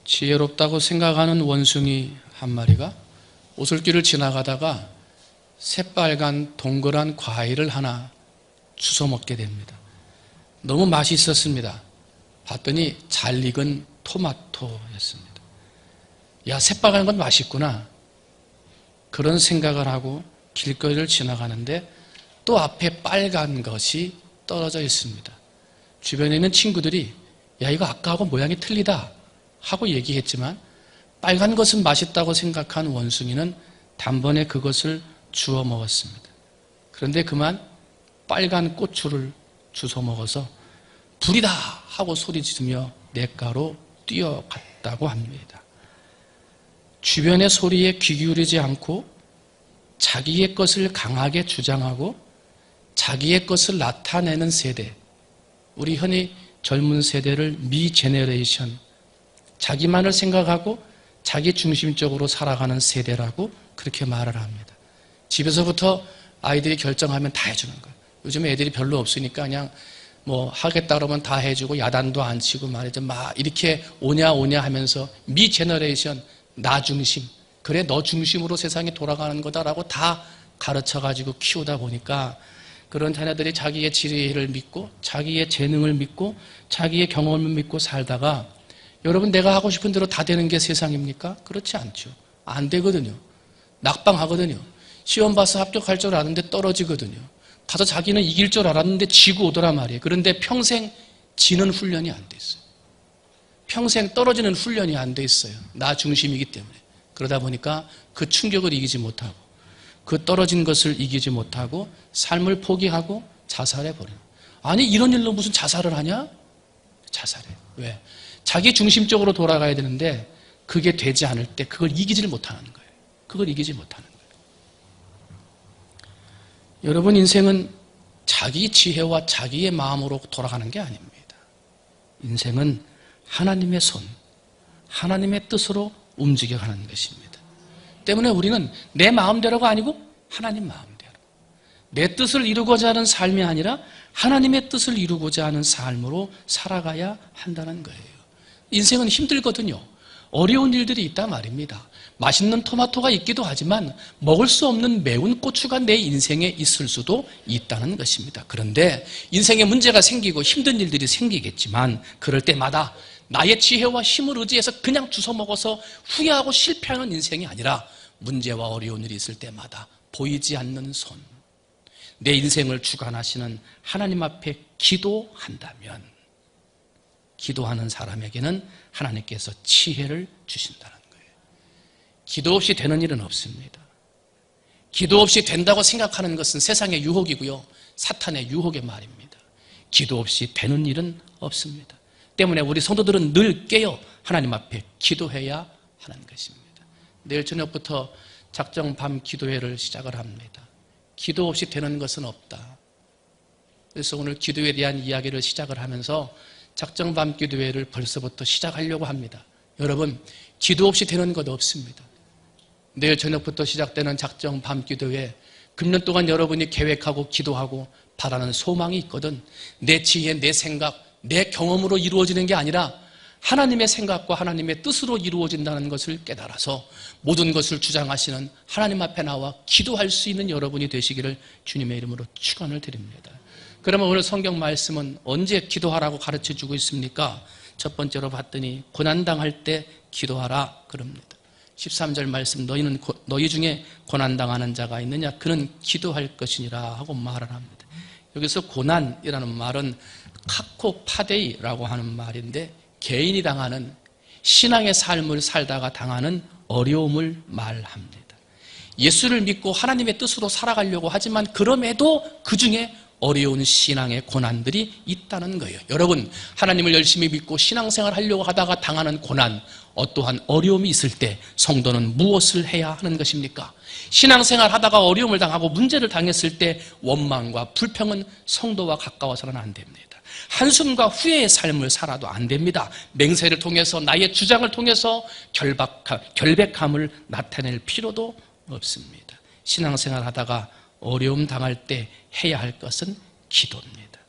지혜롭다고 생각하는 원숭이 한 마리가 오솔길을 지나가다가 새빨간 동그란 과일을 하나 주워 먹게 됩니다. 너무 맛이 있었습니다. 봤더니 잘 익은 토마토였습니다. 야, 새빨간 건 맛있구나. 그런 생각을 하고 길거리를 지나가는데 또 앞에 빨간 것이 떨어져 있습니다. 주변에 있는 친구들이 야, 이거 아까하고 모양이 틀리다 하고 얘기했지만 빨간 것은 맛있다고 생각한 원숭이는 단번에 그것을 주워 먹었습니다. 그런데 그만 빨간 고추를 주워 먹어서 불이다 하고 소리 지르며 냇가로 뛰어갔다고 합니다. 주변의 소리에 귀 기울이지 않고 자기의 것을 강하게 주장하고 자기의 것을 나타내는 세대, 우리 흔히 젊은 세대를 미 제너레이션, 자기만을 생각하고 자기 중심적으로 살아가는 세대라고 그렇게 말을 합니다. 집에서부터 아이들이 결정하면 다 해주는 거예요. 요즘 애들이 별로 없으니까 그냥 뭐 하겠다 그러면 다 해주고 야단도 안 치고 말이죠. 막 이렇게 오냐 하면서 미 제너레이션, 나 중심, 그래 너 중심으로 세상이 돌아가는 거다라고 다 가르쳐가지고 키우다 보니까 그런 자녀들이 자기의 지혜를 믿고 자기의 재능을 믿고 자기의 경험을 믿고 살다가 여러분 내가 하고 싶은 대로 다 되는 게 세상입니까? 그렇지 않죠. 안 되거든요. 낙방하거든요. 시험 봐서 합격할 줄 아는데 떨어지거든요. 가서 자기는 이길 줄 알았는데 지고 오더란 말이에요. 그런데 평생 지는 훈련이 안 돼 있어요. 평생 떨어지는 훈련이 안 돼 있어요. 나 중심이기 때문에. 그러다 보니까 그 충격을 이기지 못하고 그 떨어진 것을 이기지 못하고 삶을 포기하고 자살해버려요. 아니 이런 일로 무슨 자살을 하냐? 자살해. 왜? 자기 중심적으로 돌아가야 되는데 그게 되지 않을 때 그걸 이기지를 못하는 거예요. 그걸 이기지 못하는 거예요. 여러분 인생은 자기 지혜와 자기의 마음으로 돌아가는 게 아닙니다. 인생은 하나님의 손, 하나님의 뜻으로 움직여가는 것입니다. 때문에 우리는 내 마음대로가 아니고 하나님 마음대로, 내 뜻을 이루고자 하는 삶이 아니라 하나님의 뜻을 이루고자 하는 삶으로 살아가야 한다는 거예요. 인생은 힘들거든요. 어려운 일들이 있단 말입니다. 맛있는 토마토가 있기도 하지만 먹을 수 없는 매운 고추가 내 인생에 있을 수도 있다는 것입니다. 그런데 인생에 문제가 생기고 힘든 일들이 생기겠지만 그럴 때마다 나의 지혜와 힘을 의지해서 그냥 주워 먹어서 후회하고 실패하는 인생이 아니라 문제와 어려운 일이 있을 때마다 보이지 않는 손, 내 인생을 주관하시는 하나님 앞에 기도한다면 기도하는 사람에게는 하나님께서 지혜를 주신다는 거예요. 기도 없이 되는 일은 없습니다. 기도 없이 된다고 생각하는 것은 세상의 유혹이고요. 사탄의 유혹의 말입니다. 기도 없이 되는 일은 없습니다. 때문에 우리 성도들은 늘 깨어 하나님 앞에 기도해야 하는 것입니다. 내일 저녁부터 작정 밤 기도회를 시작을 합니다. 기도 없이 되는 것은 없다. 그래서 오늘 기도에 대한 이야기를 시작을 하면서 작정 밤 기도회를 벌써부터 시작하려고 합니다. 여러분, 기도 없이 되는 것 없습니다. 내일 저녁부터 시작되는 작정 밤 기도회, 금년 동안 여러분이 계획하고 기도하고 바라는 소망이 있거든. 내 지혜, 내 생각, 내 경험으로 이루어지는 게 아니라 하나님의 생각과 하나님의 뜻으로 이루어진다는 것을 깨달아서 모든 것을 주장하시는 하나님 앞에 나와 기도할 수 있는 여러분이 되시기를 주님의 이름으로 축원을 드립니다. 그러면 오늘 성경 말씀은 언제 기도하라고 가르쳐주고 있습니까? 첫 번째로 봤더니 고난당할 때 기도하라 그럽니다. 13절 말씀, 너희 중에 고난당하는 자가 있느냐? 그는 기도할 것이니라 하고 말을 합니다. 여기서 고난이라는 말은 카코파데이라고 하는 말인데 개인이 당하는, 신앙의 삶을 살다가 당하는 어려움을 말합니다. 예수를 믿고 하나님의 뜻으로 살아가려고 하지만 그럼에도 그 중에 어려운 신앙의 고난들이 있다는 거예요. 여러분, 하나님을 열심히 믿고 신앙생활 하려고 하다가 당하는 고난, 어떠한 어려움이 있을 때 성도는 무엇을 해야 하는 것입니까? 신앙생활 하다가 어려움을 당하고 문제를 당했을 때 원망과 불평은 성도와 가까워서는 안 됩니다. 한숨과 후회의 삶을 살아도 안 됩니다. 맹세를 통해서, 나의 주장을 통해서 결백함을 나타낼 필요도 없습니다. 신앙생활 하다가 어려움 당할 때 해야 할 것은 기도입니다.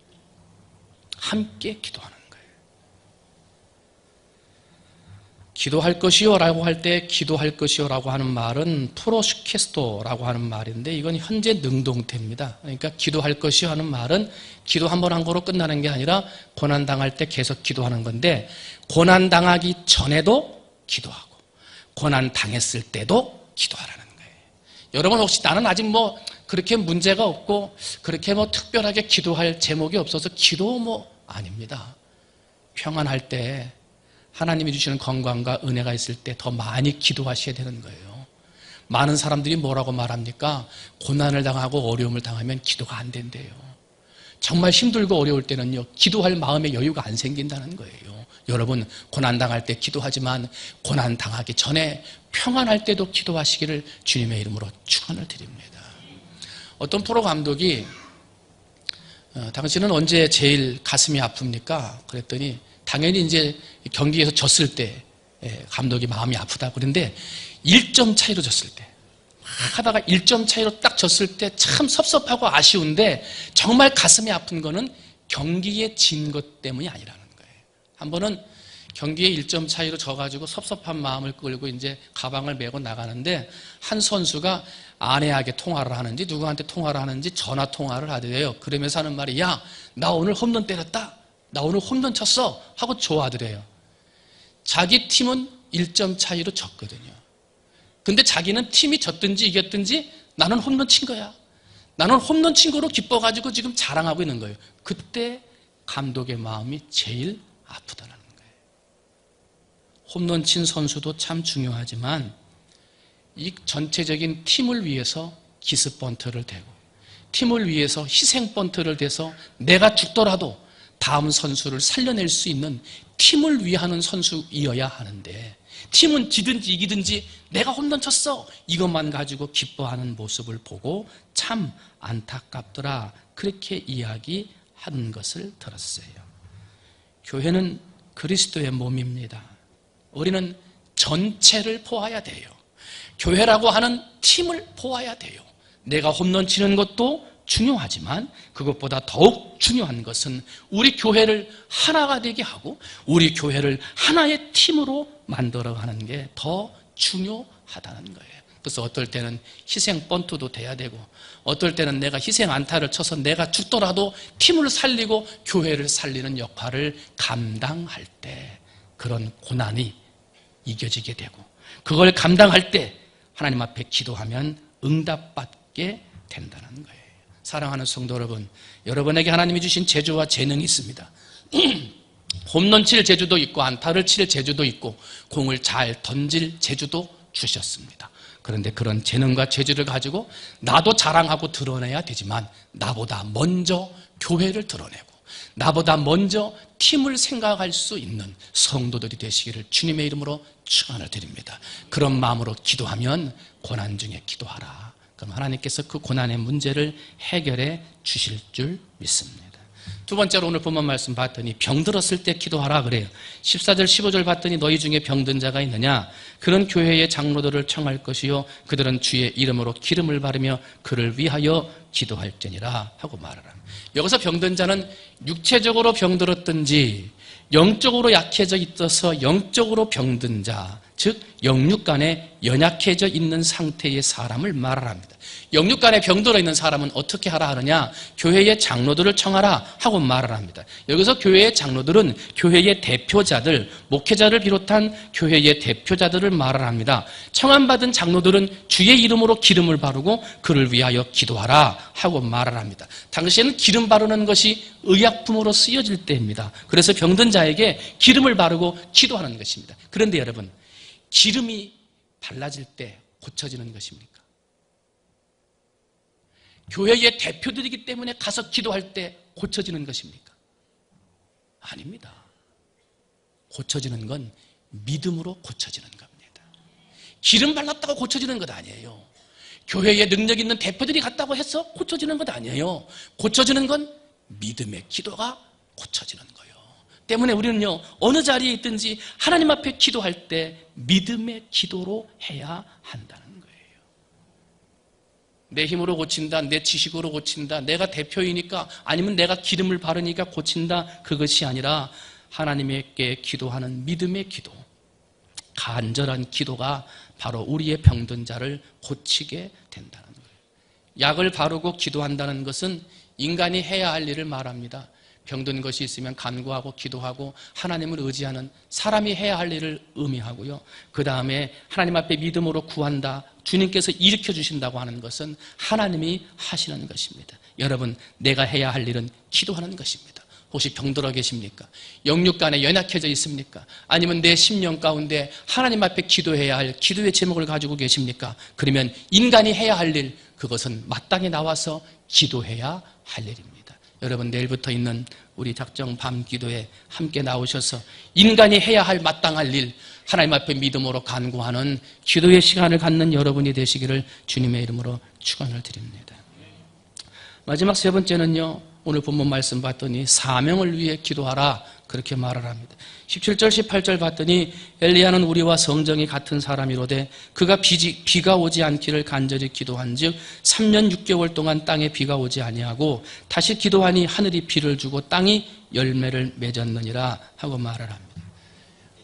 함께 기도하는 거예요. 기도할 것이요 라고 할 때 기도할 것이요 라고 하는 말은 프로슈케스토라고 하는 말인데 이건 현재 능동태입니다. 그러니까 기도할 것이요 하는 말은 기도 한 번 한 거로 끝나는 게 아니라 고난당할 때 계속 기도하는 건데 고난당하기 전에도 기도하고 고난당했을 때도 기도하라는 거예요. 여러분 혹시 나는 아직 뭐 그렇게 문제가 없고 그렇게 뭐 특별하게 기도할 제목이 없어서 기도 뭐 아닙니다. 평안할 때 하나님이 주시는 건강과 은혜가 있을 때 더 많이 기도하셔야 되는 거예요. 많은 사람들이 뭐라고 말합니까? 고난을 당하고 어려움을 당하면 기도가 안 된대요. 정말 힘들고 어려울 때는요, 기도할 마음의 여유가 안 생긴다는 거예요. 여러분, 고난당할 때 기도하지만 고난당하기 전에 평안할 때도 기도하시기를 주님의 이름으로 축원을 드립니다. 어떤 프로 감독이 당신은 언제 제일 가슴이 아픕니까? 그랬더니 당연히 이제 경기에서 졌을 때 감독이 마음이 아프다. 그런데 1점 차이로 졌을 때 막 하다가 1점 차이로 딱 졌을 때 참 섭섭하고 아쉬운데 정말 가슴이 아픈 거는 경기에 진 것 때문이 아니라는 거예요. 한 번은 경기에 1점 차이로 져가지고 섭섭한 마음을 끌고 이제 가방을 메고 나가는데 한 선수가 아내에게 통화를 하는지 누구한테 통화를 하는지 전화 통화를 하더래요. 그러면서 하는 말이 야, 나 오늘 홈런 때렸다. 나 오늘 홈런 쳤어 하고 좋아하더래요. 자기 팀은 1점 차이로 졌거든요. 근데 자기는 팀이 졌든지 이겼든지 나는 홈런 친 거야. 나는 홈런 친 거로 기뻐가지고 지금 자랑하고 있는 거예요. 그때 감독의 마음이 제일 아프다는 거예요. 홈런 친 선수도 참 중요하지만 이 전체적인 팀을 위해서 기습번트를 대고 팀을 위해서 희생번트를 대서 내가 죽더라도 다음 선수를 살려낼 수 있는 팀을 위하는 선수이어야 하는데 팀은 지든지 이기든지 내가 홈런 쳤어 이것만 가지고 기뻐하는 모습을 보고 참 안타깝더라 그렇게 이야기한 것을 들었어요. 교회는 그리스도의 몸입니다. 우리는 전체를 보아야 돼요. 교회라고 하는 팀을 보아야 돼요. 내가 홈런 치는 것도 중요하지만 그것보다 더욱 중요한 것은 우리 교회를 하나가 되게 하고 우리 교회를 하나의 팀으로 만들어가는 게 더 중요하다는 거예요. 그래서 어떨 때는 희생 번트도 돼야 되고 어떨 때는 내가 희생 안타를 쳐서 내가 죽더라도 팀을 살리고 교회를 살리는 역할을 감당할 때 그런 고난이 이겨지게 되고 그걸 감당할 때 하나님 앞에 기도하면 응답받게 된다는 거예요. 사랑하는 성도 여러분, 여러분에게 하나님이 주신 재주와 재능이 있습니다. 홈런 칠 재주도 있고 안타를 칠 재주도 있고 공을 잘 던질 재주도 주셨습니다. 그런데 그런 재능과 재주를 가지고 나도 자랑하고 드러내야 되지만 나보다 먼저 교회를 드러내고 나보다 먼저 팀을 생각할 수 있는 성도들이 되시기를 주님의 이름으로 축원을 드립니다. 그런 마음으로 기도하면 고난 중에 기도하라. 그럼 하나님께서 그 고난의 문제를 해결해 주실 줄 믿습니다. 두 번째로 오늘 본문 말씀 봤더니 병들었을 때 기도하라 그래요. 14절 15절 봤더니 너희 중에 병든 자가 있느냐 그런 교회의 장로들을 청할 것이요 그들은 주의 이름으로 기름을 바르며 그를 위하여 기도할지니라 하고 말을 합니다. 여기서 병든 자는 육체적으로 병들었든지 영적으로 약해져 있어서 영적으로 병든 자, 즉 영육간에 연약해져 있는 상태의 사람을 말합니다. 영육간에 병들어 있는 사람은 어떻게 하라 하느냐? 교회의 장로들을 청하라 하고 말을 합니다. 여기서 교회의 장로들은 교회의 대표자들, 목회자를 비롯한 교회의 대표자들을 말을 합니다. 청함받은 장로들은 주의 이름으로 기름을 바르고 그를 위하여 기도하라 하고 말을 합니다. 당시에는 기름 바르는 것이 의약품으로 쓰여질 때입니다. 그래서 병든 자에게 기름을 바르고 기도하는 것입니다. 그런데 여러분, 기름이 발라질 때 고쳐지는 것입니까? 교회의 대표들이기 때문에 가서 기도할 때 고쳐지는 것입니까? 아닙니다. 고쳐지는 건 믿음으로 고쳐지는 겁니다. 기름 발랐다고 고쳐지는 것 아니에요. 교회에 능력 있는 대표들이 갔다고 해서 고쳐지는 것 아니에요. 고쳐지는 건 믿음의 기도가 고쳐지는 거예요. 때문에 우리는요 어느 자리에 있든지 하나님 앞에 기도할 때 믿음의 기도로 해야 한다는 거예요. 내 힘으로 고친다, 내 지식으로 고친다, 내가 대표이니까 아니면 내가 기름을 바르니까 고친다, 그것이 아니라 하나님께 기도하는 믿음의 기도, 간절한 기도가 바로 우리의 병든 자를 고치게 된다는 거예요. 약을 바르고 기도한다는 것은 인간이 해야 할 일을 말합니다. 병든 것이 있으면 간구하고 기도하고 하나님을 의지하는 사람이 해야 할 일을 의미하고요. 그 다음에 하나님 앞에 믿음으로 구한다. 주님께서 일으켜 주신다고 하는 것은 하나님이 하시는 것입니다. 여러분, 내가 해야 할 일은 기도하는 것입니다. 혹시 병들어 계십니까? 영육간에 연약해져 있습니까? 아니면 내 심령 가운데 하나님 앞에 기도해야 할 기도의 제목을 가지고 계십니까? 그러면 인간이 해야 할 일, 그것은 마땅히 나와서 기도해야 할 일입니다. 여러분, 내일부터 있는 우리 작정 밤 기도에 함께 나오셔서 인간이 해야 할 마땅할 일, 하나님 앞에 믿음으로 간구하는 기도의 시간을 갖는 여러분이 되시기를 주님의 이름으로 축원을 드립니다. 마지막 세 번째는요, 오늘 본문 말씀 봤더니 사명을 위해 기도하라, 그렇게 말을 합니다. 17절 18절 봤더니 엘리야는 우리와 성정이 같은 사람이로되 그가 비가 오지 않기를 간절히 기도한즉 3년 6개월 동안 땅에 비가 오지 아니하고 다시 기도하니 하늘이 비를 주고 땅이 열매를 맺었느니라 하고 말을 합니다.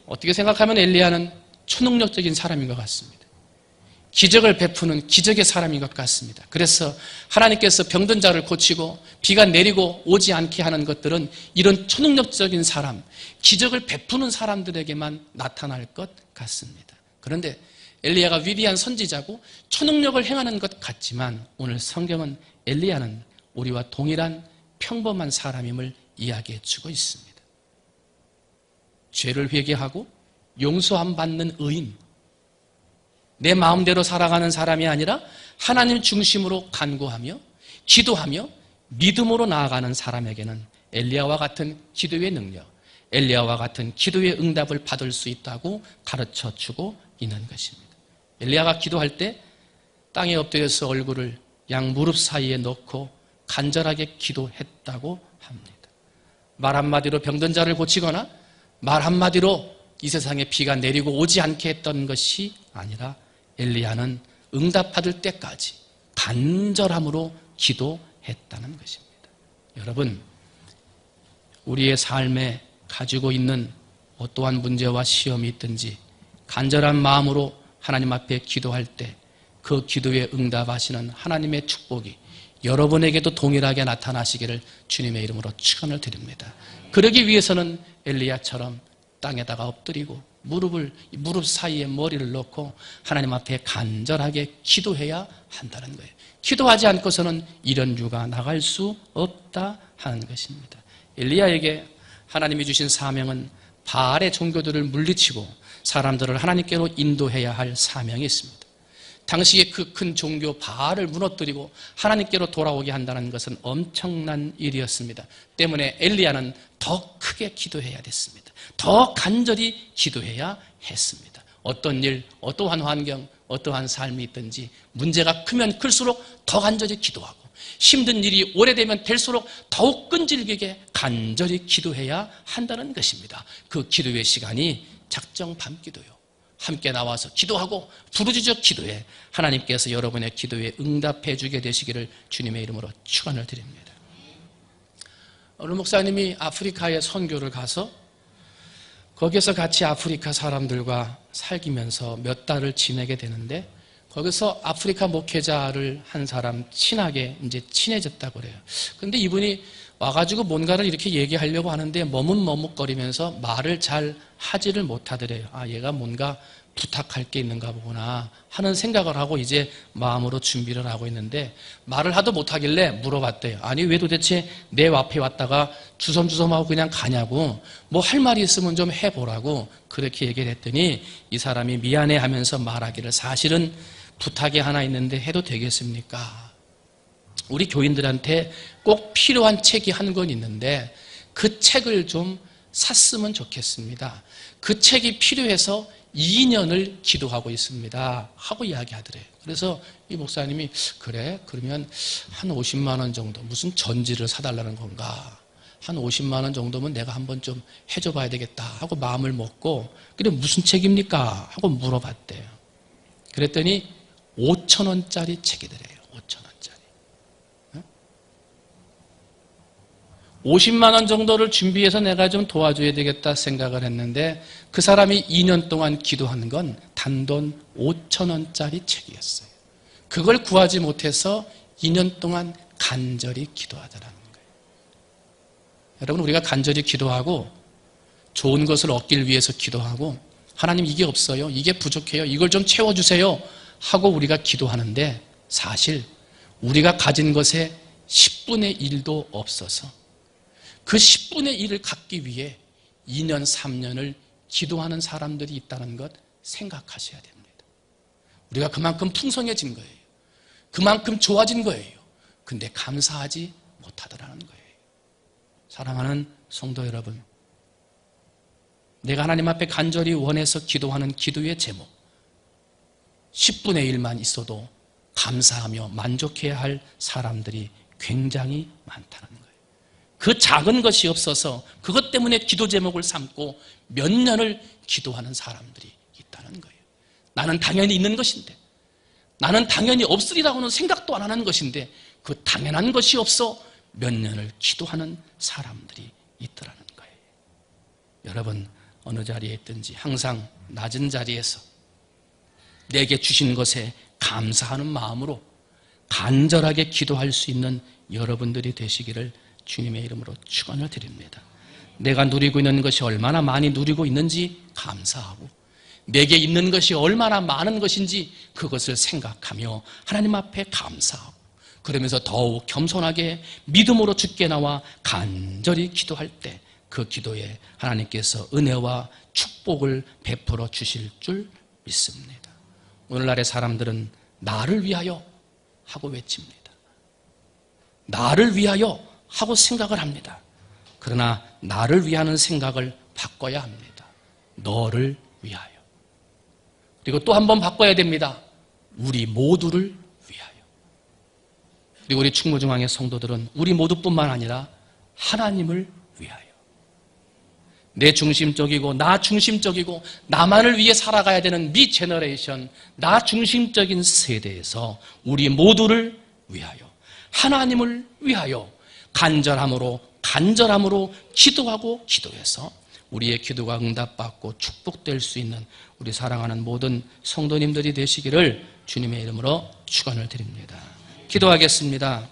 어떻게 생각하면 엘리야는 초능력적인 사람인 것 같습니다. 기적을 베푸는 기적의 사람인 것 같습니다. 그래서 하나님께서 병든 자를 고치고 비가 내리고 오지 않게 하는 것들은 이런 초능력적인 사람, 기적을 베푸는 사람들에게만 나타날 것 같습니다. 그런데 엘리야가 위대한 선지자고 초능력을 행하는 것 같지만 오늘 성경은 엘리야는 우리와 동일한 평범한 사람임을 이야기해 주고 있습니다. 죄를 회개하고 용서함 받는 의인, 내 마음대로 살아가는 사람이 아니라 하나님 중심으로 간구하며 기도하며 믿음으로 나아가는 사람에게는 엘리야와 같은 기도의 능력, 엘리야와 같은 기도의 응답을 받을 수 있다고 가르쳐주고 있는 것입니다. 엘리야가 기도할 때 땅에 엎드려서 얼굴을 양 무릎 사이에 넣고 간절하게 기도했다고 합니다. 말 한마디로 병든 자를 고치거나 말 한마디로 이 세상에 비가 내리고 오지 않게 했던 것이 아니라 엘리야는 응답받을 때까지 간절함으로 기도했다는 것입니다. 여러분, 우리의 삶에 가지고 있는 어떠한 문제와 시험이 있든지 간절한 마음으로 하나님 앞에 기도할 때 그 기도에 응답하시는 하나님의 축복이 여러분에게도 동일하게 나타나시기를 주님의 이름으로 축원을 드립니다. 그러기 위해서는 엘리야처럼 땅에다가 엎드리고 무릎 사이에 머리를 넣고 하나님 앞에 간절하게 기도해야 한다는 거예요. 기도하지 않고서는 이런 유가 나갈 수 없다 하는 것입니다. 엘리야에게 하나님이 주신 사명은 바알의 종교들을 물리치고 사람들을 하나님께로 인도해야 할 사명이 있습니다. 당시의 그 큰 종교 바알을 무너뜨리고 하나님께로 돌아오게 한다는 것은 엄청난 일이었습니다. 때문에 엘리야는 더 크게 기도해야 됐습니다. 더 간절히 기도해야 했습니다. 어떤 일, 어떠한 환경, 어떠한 삶이 있든지 문제가 크면 클수록 더 간절히 기도하고 힘든 일이 오래되면 될수록 더욱 끈질기게 간절히 기도해야 한다는 것입니다. 그 기도의 시간이 작정 밤기도요. 함께 나와서 기도하고 부르짖어 기도해 하나님께서 여러분의 기도에 응답해 주게 되시기를 주님의 이름으로 축원을 드립니다. 어느 목사님이 아프리카에 선교를 가서 거기서 같이 아프리카 사람들과 살기면서 몇 달을 지내게 되는데 거기서 아프리카 목회자를 한 사람 친하게 이제 친해졌다고 그래요. 그런데 이분이 와가지고 뭔가를 이렇게 얘기하려고 하는데 머뭇머뭇거리면서 말을 잘 하지를 못하더래요. 아, 얘가 뭔가 부탁할 게 있는가 보구나 하는 생각을 하고 이제 마음으로 준비를 하고 있는데 말을 하도 못하길래 물어봤대요. 아니, 왜 도대체 내 앞에 왔다가 주섬주섬하고 그냥 가냐고, 뭐 할 말이 있으면 좀 해보라고 그렇게 얘기를 했더니 이 사람이 미안해 하면서 말하기를 사실은 부탁이 하나 있는데 해도 되겠습니까? 우리 교인들한테 꼭 필요한 책이 한 권 있는데 그 책을 좀 샀으면 좋겠습니다. 그 책이 필요해서 2년을 기도하고 있습니다 하고 이야기하더래요. 그래서 이 목사님이 그래? 그러면 한 50만 원 정도, 무슨 전지를 사달라는 건가? 한 50만 원 정도면 내가 한번 좀 해줘 봐야 되겠다 하고 마음을 먹고 그래 무슨 책입니까? 하고 물어봤대요. 그랬더니 5천 원짜리 책이더래요. 5천 원짜리. 50만 원 정도를 준비해서 내가 좀 도와줘야 되겠다 생각을 했는데 그 사람이 2년 동안 기도하는 건 단돈 5천 원짜리 책이었어요. 그걸 구하지 못해서 2년 동안 간절히 기도하더라는 거예요. 여러분, 우리가 간절히 기도하고 좋은 것을 얻길 위해서 기도하고 하나님 이게 없어요, 이게 부족해요, 이걸 좀 채워주세요 하고 우리가 기도하는데 사실 우리가 가진 것의 10분의 1도 없어서 그 10분의 1을 갖기 위해 2년, 3년을 기도하는 사람들이 있다는 것 생각하셔야 됩니다. 우리가 그만큼 풍성해진 거예요. 그만큼 좋아진 거예요. 근데 감사하지 못하더라는 거예요. 사랑하는 성도 여러분, 내가 하나님 앞에 간절히 원해서 기도하는 기도의 제목 10분의 1만 있어도 감사하며 만족해야 할 사람들이 굉장히 많다는 거예요. 그 작은 것이 없어서 그것 때문에 기도 제목을 삼고 몇 년을 기도하는 사람들이 있다는 거예요. 나는 당연히 있는 것인데, 나는 당연히 없으리라고는 생각도 안 하는 것인데 그 당연한 것이 없어 몇 년을 기도하는 사람들이 있더라는 거예요. 여러분, 어느 자리에 있든지 항상 낮은 자리에서 내게 주신 것에 감사하는 마음으로 간절하게 기도할 수 있는 여러분들이 되시기를 주님의 이름으로 축원을 드립니다. 내가 누리고 있는 것이 얼마나 많이 누리고 있는지 감사하고 내게 있는 것이 얼마나 많은 것인지 그것을 생각하며 하나님 앞에 감사하고 그러면서 더욱 겸손하게 믿음으로 주께 나와 간절히 기도할 때 그 기도에 하나님께서 은혜와 축복을 베풀어 주실 줄 믿습니다. 오늘날의 사람들은 나를 위하여 하고 외칩니다. 나를 위하여 하고 생각을 합니다. 그러나 나를 위하는 생각을 바꿔야 합니다. 너를 위하여. 그리고 또 한 번 바꿔야 됩니다. 우리 모두를 위하여. 그리고 우리 충무중앙의 성도들은 우리 모두뿐만 아니라 하나님을 위하여. 내 중심적이고 나 중심적이고 나만을 위해 살아가야 되는 미 제너레이션, 나 중심적인 세대에서 우리 모두를 위하여, 하나님을 위하여 간절함으로 기도하고 기도해서 우리의 기도가 응답받고 축복될 수 있는 우리 사랑하는 모든 성도님들이 되시기를 주님의 이름으로 축원을 드립니다. 기도하겠습니다.